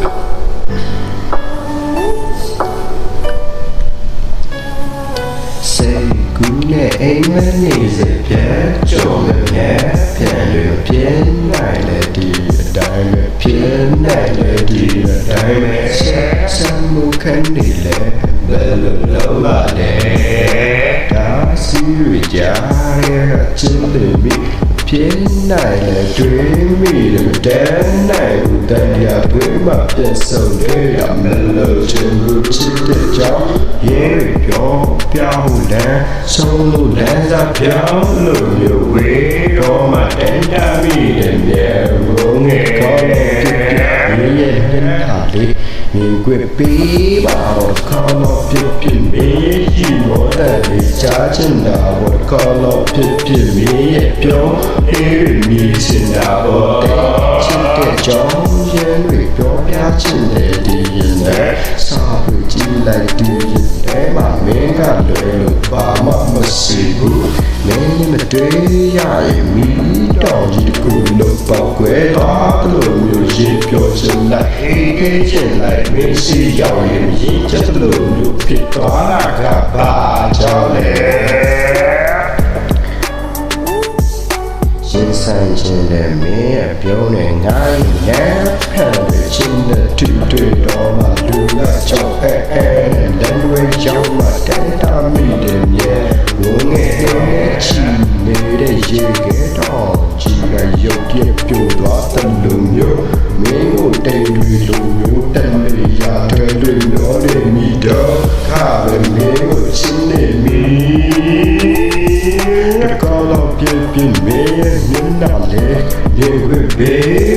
Say good night, amen, is it? Yeah, Joe, yeah, piano, piano, diamond, piano, diamond, some candy, bellow, da, see, yeah, chilly. 偏爱了对面的但奈不但呀对嘛变手的呀门楼全部记得叫也有漂亮收入来在漂流有味道嘛但大米的面容哎你也很好的你会比吧我靠了偏偏没一模的你家真的我靠了偏偏没也漂你现在我得今天终于为表表真的敌人来杀回进来敌人来嘛没干对了把嘛没洗不没你们对呀也迷到一股脑包鬼打的路有些表真来黑黑进来没需要人一家的路有别多那个芭蕉嘞新三千的美也表演爱也看得清的对对多嘛路那叫人为叫嘛带大米的面我爱起你的一个道只个有点表达的路有没有对对路有但没呀对对我的米的看了没有亲的米高到偏偏没人拿来，你会被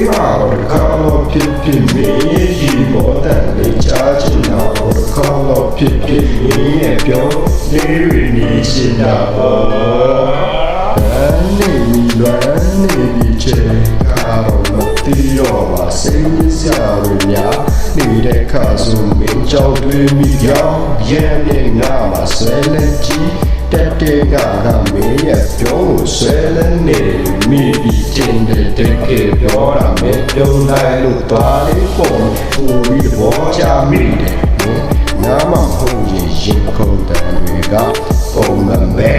骂。我的高到偏偏没一模的，你家进来，我的高到偏偏你也表，你为你进来我。你乱你这卡到么地罗嘛，谁你下人呀？你的卡数没找对米条，眼睛啊嘛谁能记？တက်တဲ့ကမင်းရဲ့ပြောကိုဆွဲလန်းနေမိပြီးတင်တဲ့တကယ်ပြောတာမင်းပြုံးလိုက်လို့သွားလေးပုံပူပြီးဘောချမိတယ်နားမဟုတ်ရင်ခုန်တန်တွေကပုံမမဲ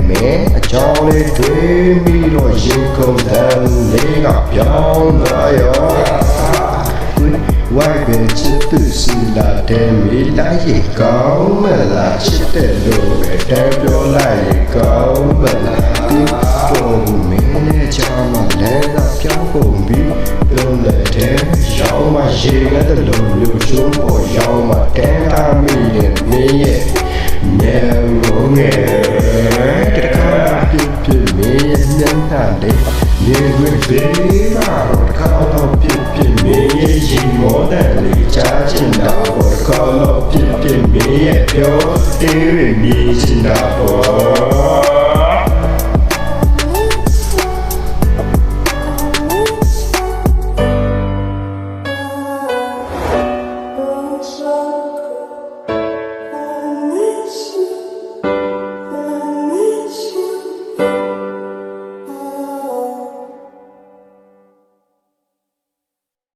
မင်းအကြောင်းလေးတွေးပြီးတော့ရင်ခုန်တန်လေးကပြောင်းလာရောဝိုင်းပဲချစ်သူစီလာတဲ့မိလိုက်ရေကောင်းမလားချစ်တဲ့လို့ပဲတဲပြောလိုက်ရေကောင်းမလားဒီပုံမင်းနဲ့ချာမလဲသာပြောင်းပုံပြီးပြုံးတဲ့ရောင်းမရေကတလုံးလို့ချိုးပေါ်ရောင်းမတဲတာမိရဲ့မင်းရဲ့ညံငုံငယ်တခါပြပြမင်းရဲ့ညံတာလေးနေဝေးပေးတာတော့ခါတော့ပြပြမင်းရဲ့ရင်မောတဲ့လေးချာချင်တာတော့ခါတော့ပြပြမင်းရဲ့ပြောအေးမြည်ချင်တာပေါ့